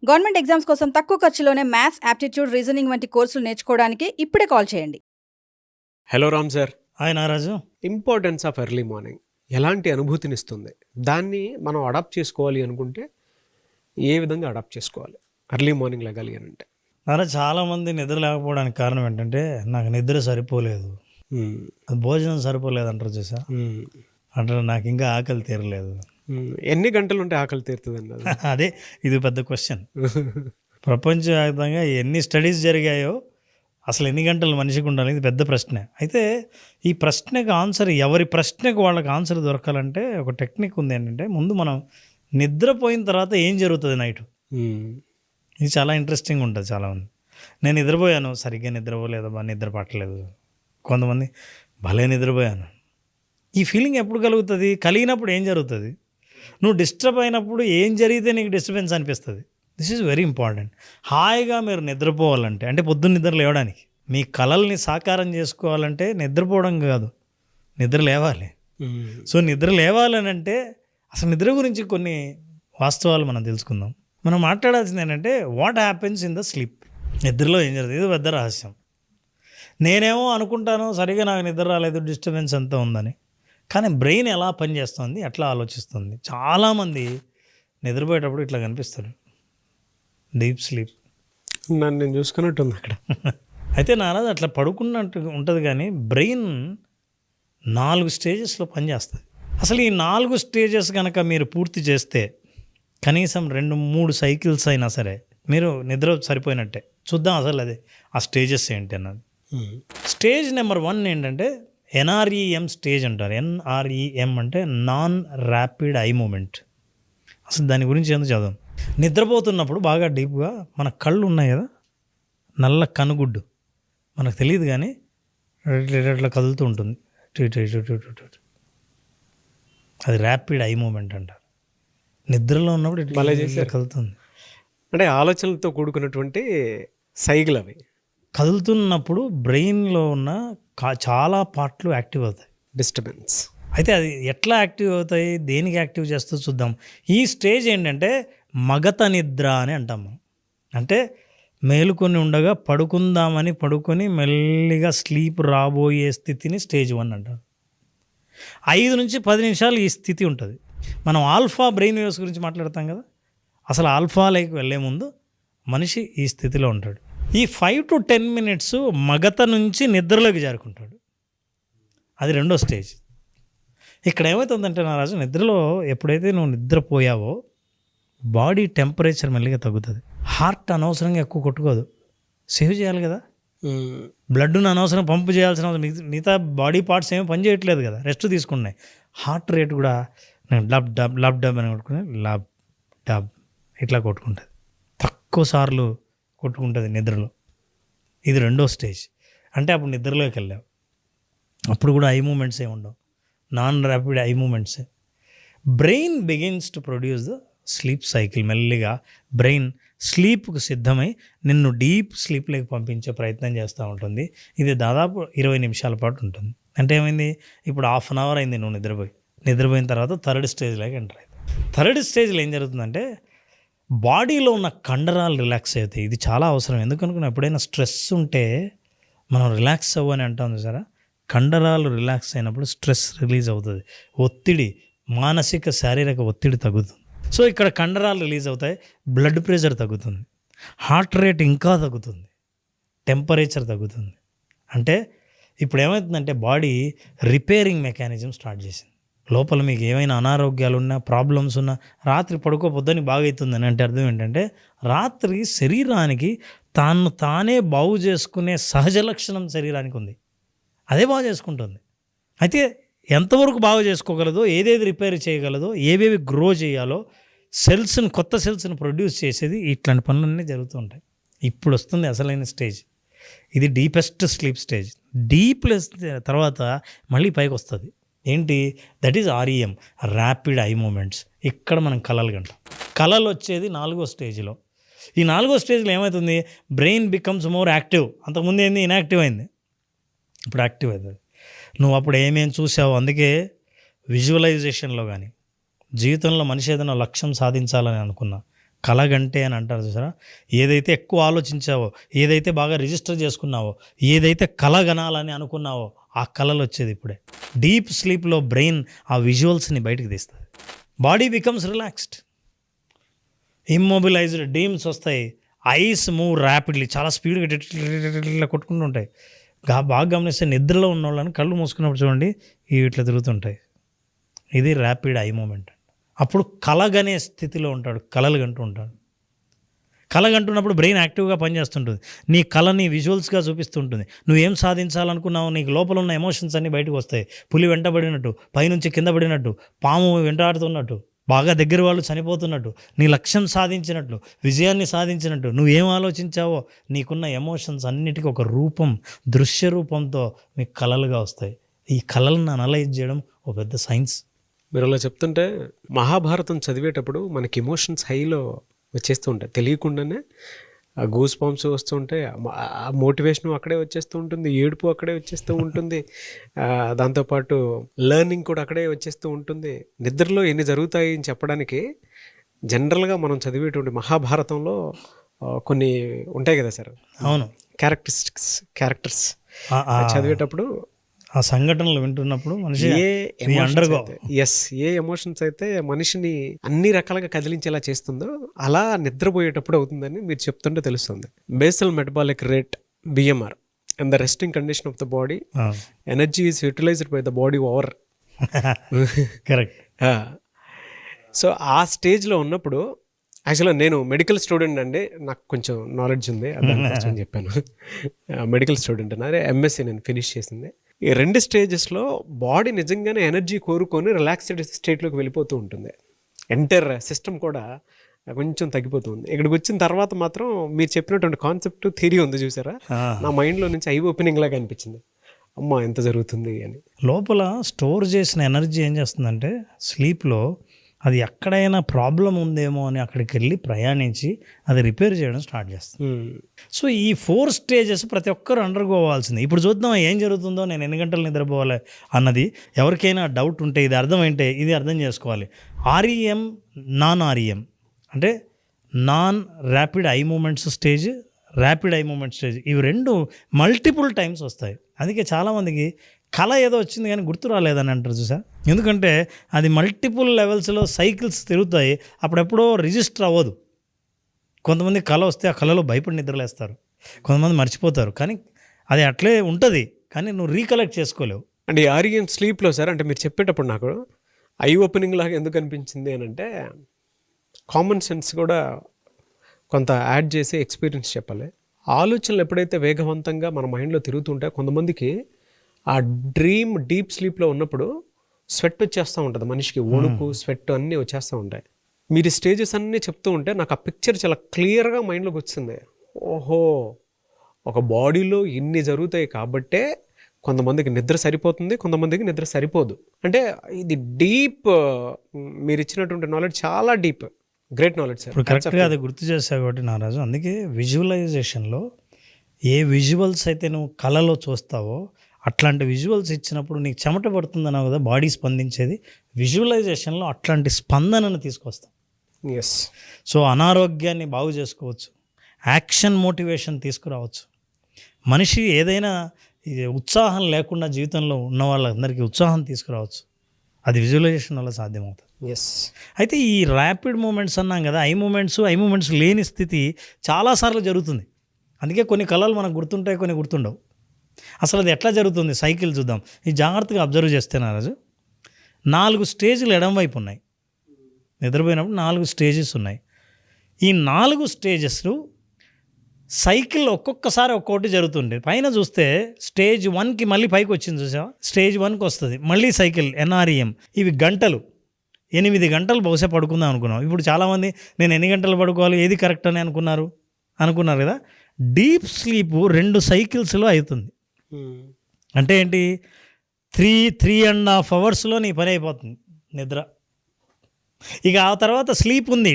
Government exams కోసం తక్కువ ఖర్చులోనే maths, aptitude, reasoning వంటి కోర్సులు నేర్చుకోవడానికి ఇప్పుడే కాల్ చేయండి. Hello Ram sir. Hi Naraju. Importance of early morning ఎలాంటి అనుభూతినిస్తుంది? దాన్ని మనం అడాప్ట్ చేసుకోవాలి అనుకుంటే ఏ విధంగా అడాప్ట్ చేసుకోవాలి? ఎర్లీ మార్నింగ్ లెగాలి అని అంటే నారాజు, చాలామంది నిద్ర లేకపోవడానికి కారణం ఏంటంటే నాకు నిద్ర సరిపోలేదు, భోజనం సరిపోలేదు అంటారు చూసా, అంటారు నాకు ఇంకా ఆకలి తీరలేదు. ఎన్ని గంటలు ఉంటే ఆకలి తీరుతుంది? అదే ఇది పెద్ద క్వశ్చన్. ప్రపంచవ్యాప్తంగా ఎన్ని స్టడీస్ జరిగాయో అసలు ఎన్ని గంటలు మనిషికి ఉండాలి, ఇది పెద్ద ప్రశ్న. అయితే ఈ ప్రశ్నకు ఆన్సర్, ఎవరి ప్రశ్నకు వాళ్ళకి ఆన్సర్ దొరకాలంటే ఒక టెక్నిక్ ఉంది. ఏంటంటే ముందు మనం నిద్రపోయిన తర్వాత ఏం జరుగుతుంది నైట్, ఇది చాలా ఇంట్రెస్టింగ్ ఉంటుంది. చాలామంది నేను నిద్రపోయాను, సరిగ్గా నిద్రపోలేదబ్బా, నిద్ర పట్టలేదు. కొంతమంది భలే నిద్రపోయాను. ఈ ఫీలింగ్ ఎప్పుడు కలుగుతుంది? కలిగినప్పుడు ఏం జరుగుతుంది? నువ్వు డిస్టర్బ్ అయినప్పుడు ఏం జరిగితే నీకు డిస్టర్బెన్స్ అనిపిస్తుంది? This is very important. హాయిగా మీరు నిద్రపోవాలంటే, అంటే పొద్దున్న నిద్ర లేవడానికి, మీ కలల్ని సాకారం చేసుకోవాలంటే నిద్రపోవడం కాదు, నిద్ర లేవాలి. సో నిద్ర లేవాలని అంటే అసలు నిద్ర గురించి కొన్ని వాస్తవాలు మనం తెలుసుకుందాం. మనం మాట్లాడాల్సింది ఏంటంటే what happens in the sleep. నిద్రలో ఏం జరుగుతుంది? ఇది పెద్ద రహస్యం. నేనేమో అనుకుంటాను సరిగా నాకు నిద్ర రాలేదు, డిస్టర్బెన్స్ అంతా ఉందని, కానీ బ్రెయిన్ ఎలా పనిచేస్తుంది, ఎట్లా ఆలోచిస్తుంది. చాలామంది నిద్రపోయేటప్పుడు ఇట్లా కనిపిస్తారు, డీప్ స్లీప్. నన్ను నేను చూసుకున్నట్టుంది అక్కడ. అయితే నారాజు అట్లా పడుకున్నట్టు ఉంటుంది, కానీ బ్రెయిన్ 4 స్టేజెస్లో పనిచేస్తుంది. అసలు ఈ 4 స్టేజెస్ కనుక మీరు పూర్తి చేస్తే కనీసం 2-3 సైకిల్స్ అయినా సరే మీరు నిద్ర సరిపోయినట్టే. చూద్దాం అసలు అదే ఆ స్టేజెస్ ఏంటి అన్నది. స్టేజ్ నెంబర్ 1 ఏంటంటే NREM స్టేజ్ అంటారు. NREM అంటే నాన్ ర్యాపిడ్ ఐ మూమెంట్. అసలు దాని గురించి ఎందుకు చదవం. నిద్రపోతున్నప్పుడు బాగా డీప్గా మన కళ్ళు ఉన్నాయి కదా, నల్ల కనుగుడ్డు, మనకు తెలియదు కానీ ఇట్లా కదులుతూ ఉంటుంది, అది ర్యాపిడ్ ఐ మూమెంట్ అంటారు. నిద్రలో ఉన్నప్పుడు ఇట్లా కదులుతుంది. అంటే ఆలోచనలతో కూడుకున్నటువంటి సైకిల్ అవి. కదులుతున్నప్పుడు బ్రెయిన్లో ఉన్న చాలా పార్ట్లు యాక్టివ్ అవుతాయి. డిస్టర్బెన్స్. అయితే అది ఎట్లా యాక్టివ్ అవుతాయి, దేనికి యాక్టివ్ చేస్తూ చూద్దాం. ఈ స్టేజ్ ఏంటంటే మగత నిద్ర అని అంటాం మనం. అంటే మేలుకొని ఉండగా పడుకుందామని పడుకొని మెల్లిగా స్లీప్ రాబోయే స్థితిని స్టేజ్ 1 అంటారు. 5-10 నిమిషాలు ఈ స్థితి ఉంటుంది. మనం ఆల్ఫా బ్రెయిన్ వేవ్స్ గురించి మాట్లాడతాం కదా, అసలు ఆల్ఫాలోకి వెళ్ళే ముందు మనిషి ఈ స్థితిలో ఉంటాడు. ఈ 5-10 మినిట్స్ మగత నుంచి నిద్రలోకి జారుకుంటాడు, అది 2వ స్టేజ్. ఇక్కడ ఏమవుతుందంటే నారాజు, నిద్రలో ఎప్పుడైతే నువ్వు నిద్రపోయావో బాడీ టెంపరేచర్ మెల్లిగా తగ్గుతుంది. హార్ట్ అనవసరంగా ఎక్కువ కొట్టుకోదు, సేవ్ చేయాలి కదా, బ్లడ్ను అనవసరం పంపు చేయాల్సిన అవసరం, మిగతా బాడీ పార్ట్స్ ఏమీ పని చేయట్లేదు కదా, రెస్ట్ తీసుకున్నాయి. హార్ట్ రేట్ కూడా లబ్ డబ్ లబ్ డబ్ అని కొట్టుకుని లబ్ డబ్ ఇట్లా కొట్టుకుంటుంది, తక్కువ సార్లు కొట్టుకుంటుంది నిద్రలో. ఇది 2వ స్టేజ్. అంటే అప్పుడు నిద్రలోకి వెళ్ళావు, అప్పుడు కూడా ఐ మూమెంట్స్ ఏమి ఉండవు, నాన్ ర్యాపిడ్ ఐ మూమెంట్సే. Brain begins to produce the sleep cycle. మెల్లిగా బ్రెయిన్ స్లీప్కు సిద్ధమై నిన్ను డీప్ స్లీప్లోకి పంపించే ప్రయత్నం చేస్తూ ఉంటుంది. ఇది దాదాపు 20 నిమిషాల పాటు ఉంటుంది. అంటే ఏమైంది, ఇప్పుడు 1/2 అవర్ అయింది నువ్వు నిద్రపోయిన తర్వాత 3rd స్టేజ్లోకి ఎంటర్ అవుతుంది. 3rd స్టేజ్లో ఏం జరుగుతుందంటే బాడీలో ఉన్న కండరాలు రిలాక్స్ అవుతాయి. ఇది చాలా అవసరం. ఎందుకనుకున్నా, ఎప్పుడైనా స్ట్రెస్ ఉంటే మనం రిలాక్స్ అవ్వని అంటాం చూసారా, కండరాలు రిలాక్స్ అయినప్పుడు స్ట్రెస్ రిలీజ్ అవుతుంది, ఒత్తిడి, మానసిక శారీరక ఒత్తిడి తగ్గుతుంది. సో ఇక్కడ కండరాలు రిలీజ్ అవుతాయి, బ్లడ్ ప్రెషర్ తగ్గుతుంది, హార్ట్ రేట్ ఇంకా తగ్గుతుంది, టెంపరేచర్ తగ్గుతుంది. అంటే ఇప్పుడు ఏమవుతుందంటే బాడీ రిపేరింగ్ మెకానిజం స్టార్ట్ చేసింది. లోపల మీకు ఏమైనా అనారోగ్యాలు ఉన్నా, ప్రాబ్లమ్స్ ఉన్నా, రాత్రి పడుకోపోద్దని బాగా అవుతుందని అంటే అర్థం ఏంటంటే రాత్రి శరీరానికి తానే బాగు చేసుకునే సహజ లక్షణం శరీరానికి ఉంది, అదే బాగు చేసుకుంటుంది. అయితే ఎంతవరకు బాగు చేసుకోగలదో, ఏదేది రిపేర్ చేయగలదో, ఏవేవి గ్రో చేయాలో, సెల్స్ని, కొత్త సెల్స్ని ప్రొడ్యూస్ చేసేది, ఇట్లాంటి పనులన్నీ జరుగుతూ ఉంటాయి. ఇప్పుడు వస్తుంది అసలైన స్టేజ్, ఇది డీపెస్ట్ స్లీప్ స్టేజ్. డీప్లెస్ తర్వాత మళ్ళీ పైకి వస్తుంది. ఏంటి? That is REM, rapid eye moments. ఇక్కడ మనం కలలు కంటాం. కలలు వచ్చేది 4వ స్టేజ్లో. ఈ 4వ స్టేజ్లో ఏమవుతుంది, బ్రెయిన్ బికమ్స్ మోర్ యాక్టివ్. అంతకుముందు ఏంది, ఇన్యాక్టివ్ అయింది, ఇప్పుడు యాక్టివ్ అవుతుంది. నువ్వు అప్పుడు ఏమేమి చూసావు. అందుకే విజువలైజేషన్లో కానీ, జీవితంలో మనిషి ఏదైనా లక్ష్యం సాధించాలని అనుకున్నా, కలగంటే అని అంటారు చూసారా, ఏదైతే ఎక్కువ ఆలోచించావో, ఏదైతే బాగా రిజిస్టర్ చేసుకున్నావో, ఏదైతే కలగనాలని అనుకున్నావో ఆ కళలు వచ్చేది ఇప్పుడే. డీప్ స్లీప్లో బ్రెయిన్ ఆ విజువల్స్ని బయటకు తీస్తుంది. Body becomes relaxed, immobilised, dreams వస్తాయి. ఐస్ మూవ్ ర్యాపిడ్లీ, చాలా స్పీడ్గా ఇట్లా కొట్టుకుంటూ ఉంటాయి. బాగా గమనిస్తే నిద్రలో ఉన్న వాళ్ళని కళ్ళు మూసుకున్నప్పుడు చూడండి ఇట్లా తిరుగుతుంటాయి. ఇది ర్యాపిడ్ ఐ మూమెంట్. అప్పుడు కలగనే స్థితిలో ఉంటాడు, కలలు కంటూ ఉంటాడు. కలగంటున్నప్పుడు బ్రెయిన్ యాక్టివ్గా పనిచేస్తుంటుంది, నీ కళని విజువల్స్గా చూపిస్తుంటుంది. నువ్వేం సాధించాలనుకున్నావు, నీకు లోపల ఉన్న ఎమోషన్స్ అన్నీ బయటకు వస్తాయి. పులి వెంటబడినట్టు, పైనుంచి కింద పడినట్టు, పాము వెంటాడుతున్నట్టు, బాగా దగ్గర వాళ్ళు చనిపోతున్నట్టు, నీ లక్ష్యం సాధించినట్లు, విజయాన్ని సాధించినట్టు, నువ్వేం ఆలోచించావో నీకున్న ఎమోషన్స్ అన్నిటికీ ఒక రూపం, దృశ్య రూపంతో మీకు కళలుగా వస్తాయి. ఈ కళలను అనలైజ్ చేయడం ఒక పెద్ద సైన్స్. మీరు అలా చెప్తుంటే మహాభారతం చదివేటప్పుడు మనకి ఎమోషన్స్ హైలో వచ్చేస్తూ ఉంటాయి, తెలియకుండానే ఆ గూస్ బాంబ్స్ వస్తూ ఉంటాయి, ఆ మోటివేషన్ అక్కడే వచ్చేస్తూ ఉంటుంది, ఏడుపు అక్కడే వచ్చేస్తూ ఉంటుంది, దాంతోపాటు లెర్నింగ్ కూడా అక్కడే వచ్చేస్తూ ఉంటుంది. నిద్రలో ఎన్ని జరుగుతాయి అని చెప్పడానికి జనరల్గా మనం చదివేటువంటి మహాభారతంలో కొన్ని ఉంటాయి కదా సార్. అవును, క్యారెక్టర్స్ చదివేటప్పుడు ఆ సంఘటనలు వింటున్నప్పుడు మనిషి ఏ ఎమోషన్స్ అయితే మనిషిని అన్ని రకాలుగా కదిలించేలా చేస్తుందో అలా నిద్రపోయేటప్పుడు అవుతుందని మీరు చెప్తుంటే తెలుస్తుంది. Basal metabolic rate BMR and the resting condition of the body, energy is utilized by the body over. Correct. So ఆ స్టేజ్లో ఉన్నప్పుడు యాక్చువల్గా నేను మెడికల్ స్టూడెంట్ అండి, నాకు కొంచెం నాలెడ్జ్ ఉంది అని చెప్పాను. మెడికల్ స్టూడెంట్ అన్నారు, MSc నేను ఫినిష్ చేసింది. ఈ 2 స్టేజెస్లో బాడీ నిజంగానే ఎనర్జీ కోరుకొని రిలాక్స్డ్ స్టేట్లోకి వెళ్ళిపోతూ ఉంటుంది. ఎంటైర్ సిస్టమ్ కూడా కొంచెం తగ్గిపోతుంది. ఇక్కడికి వచ్చిన తర్వాత మాత్రం మీరు చెప్పినటువంటి కాన్సెప్ట్ థియరీ ఉంది చూసారా, నా మైండ్లో నుంచి ఐ ఓపెనింగ్ లాగా అనిపించింది. అమ్మ ఎంత జరుగుతుంది అని. లోపల స్టోర్ చేసిన ఎనర్జీ ఏం చేస్తుందంటే స్లీప్లో అది ఎక్కడైనా ప్రాబ్లం ఉందేమో అని అక్కడికి వెళ్ళి ప్రయాణించి అది రిపేర్ చేయడం స్టార్ట్ చేస్తుంది. సో ఈ 4 స్టేజెస్ ప్రతి ఒక్కరు అండర్గోవాల్సింది. ఇప్పుడు చూద్దాం ఏం జరుగుతుందో, నేను ఎన్ని గంటలు నిద్రపోవాలి అన్నది ఎవరికైనా డౌట్ ఉంటే ఇది అర్థమైంటే ఇది అర్థం చేసుకోవాలి. REM, నాన్ REM అంటే non rapid eye movements stage, rapid eye movement stage, ఇవి 2 మల్టిపుల్ టైమ్స్ వస్తాయి. అందుకే చాలామందికి కళ ఏదో వచ్చింది కానీ గుర్తు రాలేదని అంటారు చూసా. ఎందుకంటే అది మల్టిపుల్ లెవెల్స్లో సైకిల్స్ తిరుగుతాయి, అప్పుడెప్పుడో రిజిస్టర్ అవ్వదు. కొంతమంది కళ వస్తే ఆ కళలో భయపడి నిద్రలేస్తారు, కొంతమంది మర్చిపోతారు, కానీ అది అట్లే ఉంటుంది, కానీ నువ్వు రీకలెక్ట్ చేసుకోలేవు. అంటే REM స్లీప్లో సార్, అంటే మీరు చెప్పేటప్పుడు నాకు ఐ ఓపెనింగ్ లాగా ఎందుకు అనిపించింది అని అంటే కామన్ సెన్స్ కూడా కొంత యాడ్ చేసి ఎక్స్పీరియన్స్ చెప్పాలి. ఆలోచనలు ఎప్పుడైతే వేగవంతంగా మన మైండ్లో తిరుగుతుంటే కొంతమందికి ఆ డ్రీమ్ డీప్ స్లీప్లో ఉన్నప్పుడు స్వెట్ వచ్చేస్తూ ఉంటుంది మనిషికి, వణుకు స్వెట్ అన్నీ వచ్చేస్తూ ఉంటాయి. మీరు స్టేజెస్ అన్నీ చెప్తూ ఉంటే నాకు ఆ పిక్చర్ చాలా క్లియర్గా మైండ్లోకి వచ్చింది. ఓహో, ఒక బాడీలో ఇన్ని జరుగుతాయి కాబట్టే కొంతమందికి నిద్ర సరిపోతుంది, కొంతమందికి నిద్ర సరిపోదు. అంటే ఇది డీప్, మీరు ఇచ్చినటువంటి నాలెడ్జ్ చాలా డీప్, గ్రేట్ నాలెడ్జ్ సార్. ఇప్పుడు కరెక్ట్గా అది గుర్తు చేశావు కాబట్టి నారాజు, అందుకే విజువలైజేషన్లో ఏ విజువల్స్ అయితే నువ్వు కళలో చూస్తావో అట్లాంటి విజువల్స్ ఇచ్చినప్పుడు నీకు చెమట పడుతుందన్నావు కదా, బాడీ స్పందించేది. విజువలైజేషన్లో అట్లాంటి స్పందనను తీసుకొస్తాం. ఎస్. సో అనారోగ్యాన్ని బాగు చేసుకోవచ్చు, యాక్షన్ మోటివేషన్ తీసుకురావచ్చు. మనిషి ఏదైనా ఉత్సాహం లేకుండా జీవితంలో ఉన్న వాళ్ళందరికీ ఉత్సాహం తీసుకురావచ్చు. అది విజువలైజేషన్ వల్ల సాధ్యమవుతుంది. ఎస్. అయితే ఈ ర్యాపిడ్ మూమెంట్స్ అన్నాం కదా, ఐ మూమెంట్స్ లేని స్థితి చాలాసార్లు జరుగుతుంది. అందుకే కొన్ని కళలు మనకు గుర్తుంటాయి, కొన్ని గుర్తుండవు. అసలు అది ఎట్లా జరుగుతుంది సైకిల్ చూద్దాం. ఈ జాగ్రత్తగా అబ్జర్వ్ చేస్తే నారాజు 4 స్టేజ్లు ఎడమవైపు ఉన్నాయి. నిద్రపోయినప్పుడు 4 స్టేజెస్ ఉన్నాయి. ఈ 4 స్టేజెస్ సైకిల్ ఒక్కొక్కసారి ఒక్కొక్కటి జరుగుతుండే. పైన చూస్తే స్టేజ్ 1కి మళ్ళీ పైకి వచ్చింది చూసావా, స్టేజ్ 1కి వస్తుంది మళ్ళీ సైకిల్ NREM. ఇవి గంటలు, 8 గంటలు బహుశా పడుకుందాం అనుకున్నాం. ఇప్పుడు చాలామంది నేను ఎన్ని గంటలు పడుకోవాలి, ఏది కరెక్ట్ అని అనుకున్నారు కదా. డీప్ స్లీప్ 2 సైకిల్స్లో అవుతుంది. అంటే ఏంటి, 3.5 అవర్స్లో నీ పని అయిపోతుంది నిద్ర. ఇక ఆ తర్వాత స్లీప్ ఉంది,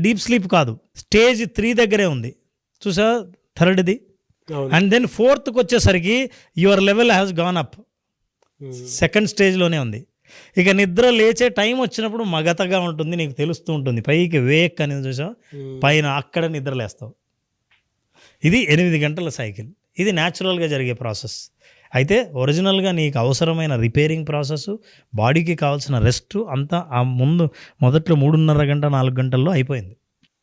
డీప్ స్లీప్ కాదు, స్టేజ్ 3 దగ్గరే ఉంది చూసా, 3rd. అండ్ దెన్ 4th వచ్చేసరికి your level has gone up, 2nd స్టేజ్లోనే ఉంది. ఇక నిద్ర లేచే టైం వచ్చినప్పుడు మగతగా ఉంటుంది, నీకు తెలుస్తూ ఉంటుంది. పైకి వేక్ అనేది చూసావు, పైన అక్కడ నిద్ర లేస్తావు. ఇది 8 గంటల సైకిల్. ఇది న్యాచురల్గా జరిగే ప్రాసెస్. అయితే ఒరిజినల్గా నీకు అవసరమైన రిపేరింగ్ ప్రాసెస్, బాడీకి కావాల్సిన రెస్ట్ అంతా ఆ మొదట్లో 3.5 గంట 4 గంటల్లో అయిపోయింది.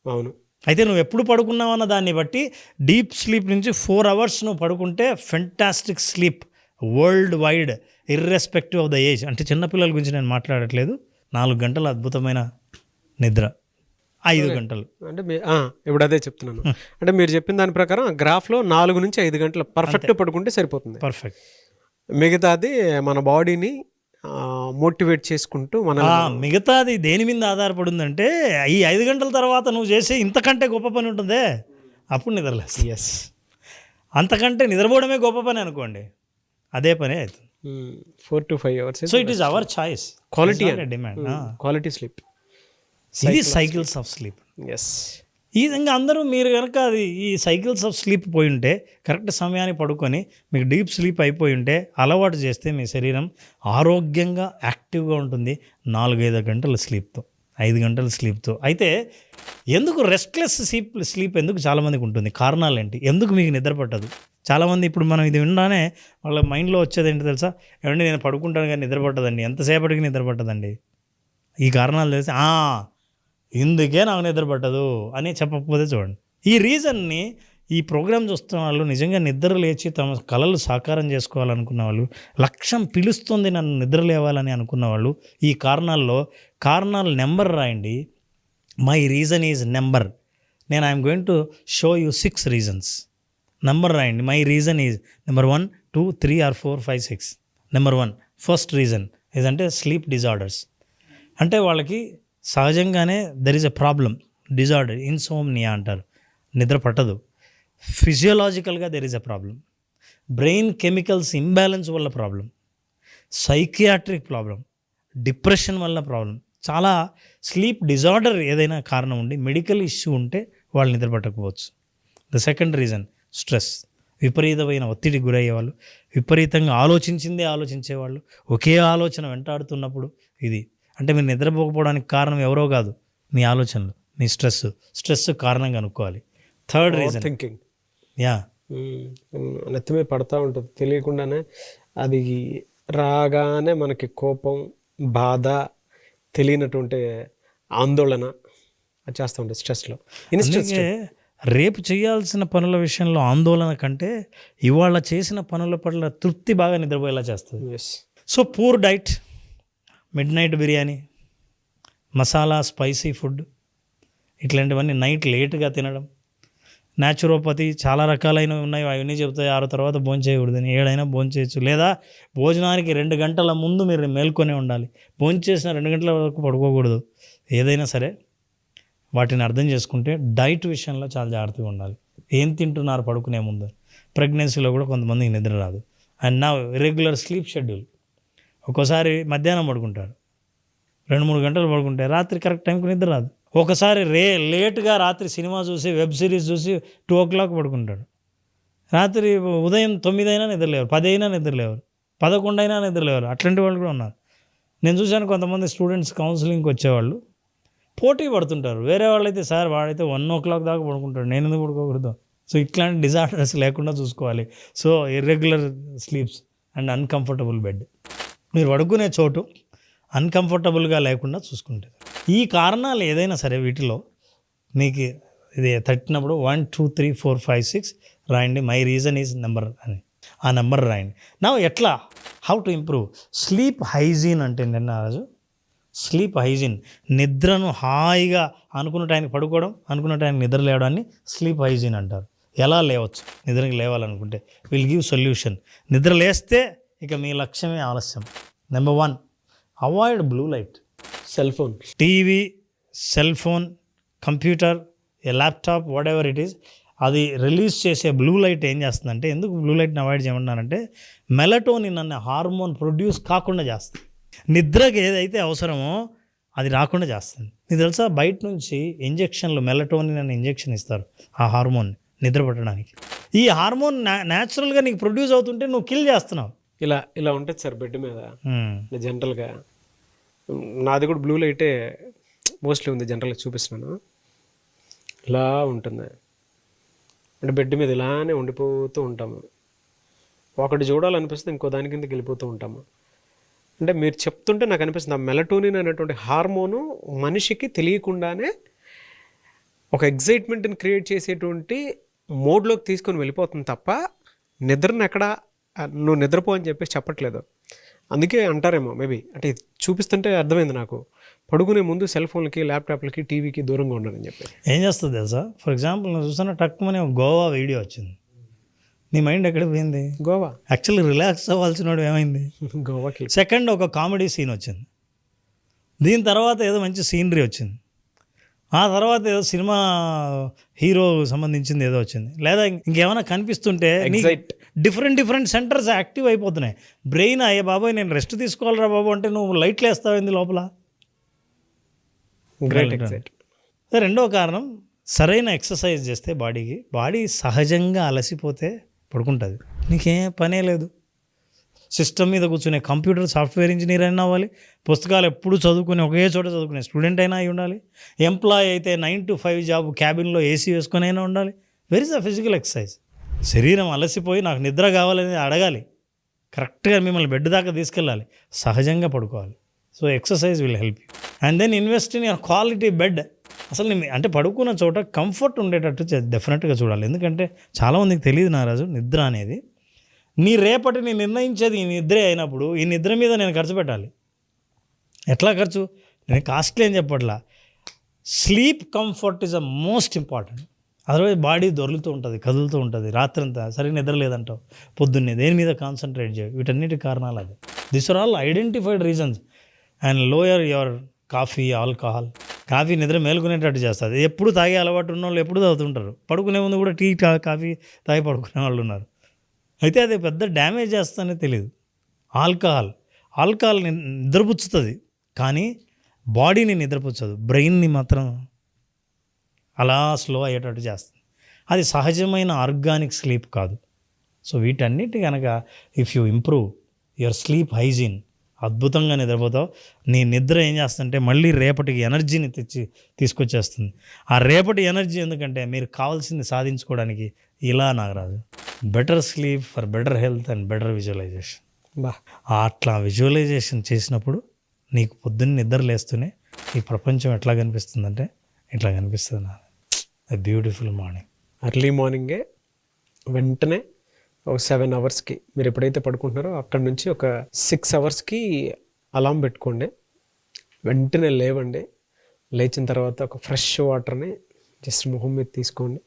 అవును. అయితే నువ్వు ఎప్పుడు పడుకున్నావన్న దాన్ని బట్టి డీప్ స్లీప్ నుంచి 4 అవర్స్ నువ్వు పడుకుంటే fantastic sleep world wide irrespective of the age. అంటే చిన్నపిల్లల గురించి నేను మాట్లాడట్లేదు. 4 గంటల అద్భుతమైన నిద్ర, 5 గంటలు. అంటే ఇప్పుడు అదే చెప్తున్నాను. అంటే మీరు చెప్పిన దాని ప్రకారం గ్రాఫ్లో 4 నుంచి 5 గంటలు పర్ఫెక్ట్ పడుకుంటే సరిపోతుంది. పర్ఫెక్ట్. మిగతాది మన బాడీని మోటివేట్ చేసుకుంటూ మన మిగతాది దేని మీద ఆధారపడి ఉందంటే ఈ 5 గంటల తర్వాత నువ్వు చేసే ఇంతకంటే గొప్ప పని ఉంటుందే, అప్పుడు నిద్రలేస్తా. ఎస్, అంతకంటే నిద్రపోవడమే గొప్ప పని అనుకోండి, అదే పని అవుతుంది. 4 to 5 hours. So it is our choice. Quality demand. Quality sleep. ఇది సైకిల్స్ ఆఫ్ స్లీప్. ఎస్. ఈ విధంగా అందరూ మీరు కనుక అది ఈ సైకిల్స్ ఆఫ్ స్లీప్ పోయి ఉంటే, కరెక్ట్ సమయానికి పడుకొని మీకు డీప్ స్లీప్ అయిపోయి ఉంటే, అలవాటు చేస్తే మీ శరీరం ఆరోగ్యంగా యాక్టివ్గా ఉంటుంది 4-5 గంటల స్లీప్తో, 5 గంటల స్లీప్తో. అయితే ఎందుకు రెస్ట్లెస్ స్లీప్ ఎందుకు చాలామందికి ఉంటుంది? కారణాలు ఏంటి? ఎందుకు మీకు నిద్ర పట్టదు? చాలామంది ఇప్పుడు మనం ఇది వినడానే వాళ్ళ మైండ్లో వచ్చేది ఏంటి తెలుసా? ఏమంటే నేను పడుకుంటాను కానీ నిద్ర పట్టదండి, ఎంతసేపటికి నిద్ర పట్టదండి. ఈ కారణాలు తెలిసి ఇందుకే నాకు నిద్ర పట్టదు అని చెప్పకపోతే చూడండి. ఈ రీజన్ని ఈ ప్రోగ్రామ్ చూస్తున్న వాళ్ళు, నిజంగా నిద్ర లేచి తమ కలలు సాకారం చేసుకోవాలనుకున్న వాళ్ళు, లక్ష్యం పిలుస్తుంది నన్ను నిద్ర లేవాలని అనుకున్న వాళ్ళు, ఈ కారణాలు నెంబర్ రాయండి. My reason is number. నేను I'm going to show you 6 reasons. Number రాయండి. My reason is number 1, 2, 3 or 4, 5, 6. Number 1 first reason ఏదంటే స్లీప్ డిజార్డర్స్. అంటే వాళ్ళకి సహజంగానే there is a problem, disorder, insomnia అంటారు, నిద్ర పట్టదు. ఫిజియోలాజికల్గా there is a problem, brain chemicals imbalance వల్ల ప్రాబ్లం, సైకియాట్రిక్ ప్రాబ్లం, డిప్రెషన్ వల్ల ప్రాబ్లం. చాలా స్లీప్ డిజార్డర్ ఏదైనా కారణం ఉండి, మెడికల్ ఇష్యూ ఉంటే వాళ్ళు నిద్ర పట్టకపోవచ్చు. The second reason stress. విపరీతమైన ఒత్తిడికి గురయ్యేవాళ్ళు, విపరీతంగా ఆలోచించేవాళ్ళు, ఒకే ఆలోచన వెంటాడుతున్నప్పుడు ఇది. అంటే మీరు నిద్రపోకపోవడానికి కారణం ఎవరో కాదు, మీ ఆలోచనలు, మీ స్ట్రెస్ కారణంగా అనుకోవాలి. Third reason thinking. నెత్తిమే పడతా ఉంటుంది తెలియకుండానే. అది రాగానే మనకి కోపం, బాధ, తెలియనటువంటి ఆందోళన చేస్తూ ఉంటుంది స్ట్రెస్లో. అందుకే రేపు చేయాల్సిన పనుల విషయంలో ఆందోళన కంటే ఇవాళ చేసిన పనుల పట్ల తృప్తి బాగా నిద్రపోయేలా చేస్తుంది. So poor diet, mid night biryani, masala spicy food, ఇట్లాంటివన్నీ నైట్ లేట్గా తినడం, న్యాచురోపతి చాలా రకాలైనవి ఉన్నాయి, అవన్నీ చెప్తాయి 6 తర్వాత భోజనం చేయకూడదని. 7 అయినా భోజనం చేయొచ్చు, లేదా భోజనానికి 2 గంటల ముందు మీరు మేల్కొనే ఉండాలి. భోజనం చేసిన 2 గంటల వరకు పడుకోకూడదు. ఏదైనా సరే వాటిని అర్థం చేసుకుంటే డైట్ విషయంలో చాలా జాగ్రత్తగా ఉండాలి. ఏం తింటున్నారు పడుకునే ముందు? ప్రెగ్నెన్సీలో కూడా కొంతమందికి నిద్ర రాదు. అండ్ నా ఇర్రెగ్యులర్ స్లీప్ షెడ్యూల్. ఒక్కోసారి మధ్యాహ్నం పడుకుంటారు, 2-3 గంటలు పడుకుంటే రాత్రి కరెక్ట్ టైంకి నిద్ర రాదు. ఒకసారి లేట్గా రాత్రి సినిమా చూసి, వెబ్ సిరీస్ చూసి 2 o'clock పడుకుంటాడు. రాత్రి ఉదయం 9 అయినా నిద్రలేవారు, 10 అయినా నిద్రలేవారు, 11 అయినా నిద్రలేవారు. అట్లాంటి వాళ్ళు కూడా ఉన్నారు. నేను చూశాను కొంతమంది స్టూడెంట్స్ కౌన్సిలింగ్కి వచ్చేవాళ్ళు పోటీ పడుతుంటారు. వేరే వాళ్ళైతే సార్ వాడైతే 1 o'clock దాకా పడుకుంటాడు, నేను ఎందుకు పడుకోకూడదు? సో ఇట్లాంటి డిజార్డర్స్ లేకుండా చూసుకోవాలి. So irregular sleeps and uncomfortable bed, మీరు పడుకునే చోటు అన్కంఫర్టబుల్గా లేకుండా చూసుకుంటుంది. ఈ కారణాలు ఏదైనా సరే వీటిలో మీకు ఇది తట్టినప్పుడు 1, 2, 3, 4, 5, 6 రాయండి. మై రీజన్ ఈజ్ నెంబర్ అని ఆ నెంబర్ రాయండి. నా ఎట్లా, how to improve sleep hygiene అంటే నిన్న రోజు స్లీప్ హైజీన్, నిద్రను హాయిగా అనుకున్న టైంకి పడుకోవడం, అనుకున్న టైంకి నిద్ర లేవడాన్ని స్లీప్ హైజీన్ అంటారు. ఎలా లేవచ్చు నిద్రకి లేవాలనుకుంటే? Will give solution. నిద్ర లేస్తే ఇక మీ లక్ష్యమే ఆలస్యం. Number 1, avoid blue light. Cell phone, TV, cell phone, computer, A laptop, what ever it is, అది రిలీజ్ చేసే బ్లూ లైట్ ఏం చేస్తుందంటే, ఎందుకు బ్లూ లైట్ని అవాయిడ్ చేయమన్నానంటే, మెలటోనిన్ అనే హార్మోన్ ప్రొడ్యూస్ కాకుండా చేస్తుంది. నిద్రకి ఏదైతే అవసరమో అది రాకుండా చేస్తుంది. నీకు తెలుసా, బయట నుంచి ఇంజెక్షన్లు, మెలటోనిన్ అనే ఇంజెక్షన్ ఇస్తారు ఆ హార్మోన్ నిద్ర పట్టడానికి. ఈ హార్మోన్ న్యాచురల్గా నీకు ప్రొడ్యూస్ అవుతుంటే నువ్వు కిల్ చేస్తున్నావు. ఇలా ఉంటుంది సార్ బెడ్ మీద జనరల్గా. నాది కూడా బ్లూ లైటే మోస్ట్లీ ఉంది, జనరల్గా చూపిస్తున్నాను. ఇలా ఉంటుంది అంటే బెడ్ మీద ఇలానే ఉండిపోతూ ఉంటాము. ఒకటి చూడాలనిపిస్తే ఇంకో దాని కిందకి వెళ్ళిపోతూ ఉంటాము. అంటే మీరు చెప్తుంటే నాకు అనిపిస్తుంది ఆ మెలటోనిన్ అనేటువంటి హార్మోను మనిషికి తెలియకుండానే ఒక ఎగ్జైట్మెంట్ని క్రియేట్ చేసేటువంటి మోడ్లోకి తీసుకొని వెళ్ళిపోతుంది తప్ప నిద్రను ఎక్కడ నువ్వు నిద్రపో అని చెప్పేసి చెప్పట్లేదు. అందుకే అంటారేమో మేబీ, అంటే ఇది చూపిస్తుంటే అర్థమైంది నాకు, పడుకునే ముందు సెల్ ఫోన్లకి, ల్యాప్టాప్లకి, టీవీకి దూరంగా ఉండాలని చెప్పి. ఏం చేస్తుంది తెలుసా? ఫర్ ఎగ్జాంపుల్ నేను చూస్తున్నా టక్కుమని ఒక గోవా వీడియో వచ్చింది, నీ మైండ్ ఎక్కడికి పోయింది? గోవా. యాక్చువల్లీ రిలాక్స్ అవ్వాల్సిన వాడు ఏమైంది? గోవాకి. సెకండ్ ఒక కామెడీ సీన్ వచ్చింది, దీని తర్వాత ఏదో మంచి సీనరీ వచ్చింది, ఆ తర్వాత ఏదో సినిమా హీరో సంబంధించింది ఏదో వచ్చింది, లేదా ఇంకేమైనా కనిపిస్తుంటే డిఫరెంట్ సెంటర్స్ యాక్టివ్ అయిపోతున్నాయి. బ్రెయిన్ అయ్యే బాబాయ్ నేను రెస్ట్ తీసుకోవాలరా బాబు అంటే నువ్వు లైట్లు వేస్తావేంది లోపల. రెండో కారణం, సరైన ఎక్సర్సైజ్ చేస్తే బాడీ సహజంగా అలసిపోతే పడుకుంటుంది. నీకేం పనే లేదు, సిస్టమ్ మీద కూర్చునే కంప్యూటర్ సాఫ్ట్వేర్ ఇంజనీర్ అయినా అవ్వాలి, పుస్తకాలు ఎప్పుడు చదువుకుని ఒకే చోట చదువుకునే స్టూడెంట్ అయినా అయి ఉండాలి, ఎంప్లాయ్ అయితే 9 to 5 జాబ్ క్యాబిన్లో ఏసీ వేసుకొని అయినా ఉండాలి. Where is the physical exercise? శరీరం అలసిపోయి నాకు నిద్ర కావాలని అడగాలి, కరెక్ట్గా మిమ్మల్ని బెడ్ దాకా తీసుకెళ్ళాలి, సహజంగా పడుకోవాలి. So exercise will help you. And then invest in your quality bed. అసలు అంటే పడుకున్న చోట కంఫర్ట్ ఉండేటట్టు డెఫినెట్గా చూడాలి. ఎందుకంటే చాలామందికి తెలియదు నారాజు, నిద్ర అనేది నీ రేపటిని నిర్ణయించేది ఈ నిద్రే అయినప్పుడు ఈ నిద్ర మీద నేను ఖర్చు పెట్టాలి. ఎట్లా ఖర్చు? నేను కాస్ట్లీ అని చెప్పట్లా, sleep comfort is the most important. Otherwise body దొరులుతూ ఉంటుంది, కదులుతూ ఉంటుంది, రాత్రంతా సరిగ్గా నిద్ర లేదంటావు, పొద్దున్నే దేని మీద కాన్సన్ట్రేట్ చేయవు. వీటన్నిటి కారణాలు అది. This are all identified reasons. And lower your alcohol. Coffee నిద్ర మేలుకునేటట్టు చేస్తుంది. ఎప్పుడు తాగే అలవాటు ఉన్న వాళ్ళు ఎప్పుడు తాగుతుంటారు, పడుకునే ముందు కూడా టీ కాఫీ తాగి పడుకునే వాళ్ళు ఉన్నారు. అయితే అది పెద్ద డ్యామేజ్ చేస్తుందనే తెలియదు. ఆల్కహాల్ నిద్రపుచ్చుతుంది కానీ బాడీని నిద్రపుచ్చదు, బ్రెయిన్ని మాత్రం అలా స్లో అయ్యేటట్టు చేస్తుంది. అది సహజమైన ఆర్గానిక్ స్లీప్ కాదు. సో వీటన్నిటి కనుక if you improve your sleep hygiene, అద్భుతంగా నిద్రపోతావు. నీ నిద్ర ఏం చేస్తుందంటే మళ్ళీ రేపటికి ఎనర్జీని తీసుకొచ్చేస్తుంది. ఆ రేపటి ఎనర్జీ ఎందుకంటే మీరు కావాల్సింది సాధించుకోవడానికి ఇలా Nagaraju, better sleep for better health and better visualization. అట్లా విజువలైజేషన్ చేసినప్పుడు నీకు పొద్దున్న నిద్ర లేస్తూనే ఈ ప్రపంచం ఎట్లా కనిపిస్తుందంటే ఇట్లా కనిపిస్తుంది. నాకు బ్యూటిఫుల్ మార్నింగ్. ఎర్లీ మార్నింగే వెంటనే ఒక 7 అవర్స్కి మీరు ఎప్పుడైతే పడుకుంటున్నారో అక్కడ నుంచి ఒక 6 అవర్స్కి అలారం పెట్టుకోండి. వెంటనే లేవండి. లేచిన తర్వాత ఒక ఫ్రెష్ వాటర్ని జస్ట్ మొహం మీద తీసుకోండి,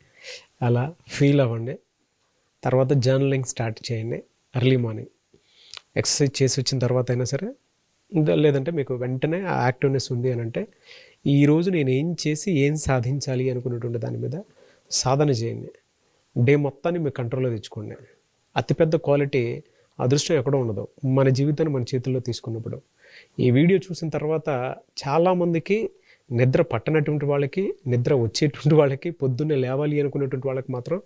అలా ఫీల్ అవ్వండి. తర్వాత జర్నలింగ్ స్టార్ట్ చేయండి ఎర్లీ మార్నింగ్. ఎక్సర్సైజ్ చేసి వచ్చిన తర్వాత అయినా సరే, లేదంటే మీకు వెంటనే ఆ యాక్టివ్నెస్ ఉంది అని అంటే ఈరోజు నేను ఏం చేసి ఏం సాధించాలి అనుకున్నటువంటి దాని మీద సాధన చేయండి. డే మొత్తాన్ని మీ కంట్రోల్లో తెచ్చుకోండి. అతిపెద్ద క్వాలిటీ అదృష్టం ఎక్కడో ఉండదు, మన జీవితాన్ని మన చేతుల్లో తీసుకున్నప్పుడు. ఈ వీడియో చూసిన తర్వాత చాలామందికి నిద్ర పట్టనటువంటి వాళ్ళకి, నిద్ర వచ్చేటువంటి వాళ్ళకి, పొద్దున్నే లేవాలి అనుకునేటువంటి వాళ్ళకి మాత్రం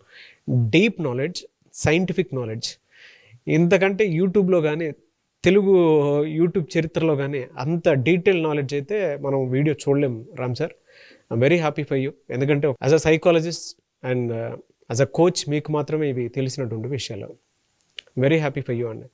డీప్ నాలెడ్జ్, సైంటిఫిక్ నాలెడ్జ్, ఇంతకంటే యూట్యూబ్లో కానీ తెలుగు యూట్యూబ్ చరిత్రలో కానీ అంత డీటెయిల్ నాలెడ్జ్ అయితే మనం వీడియో చూడలేం Ram sir. I'm very happy for you. ఎందుకంటే as a psychologist and as a coach మీకు మాత్రమే ఇవి తెలిసినటువంటి విషయాలు. వెరీ హ్యాపీ ఫర్ యూ అండి.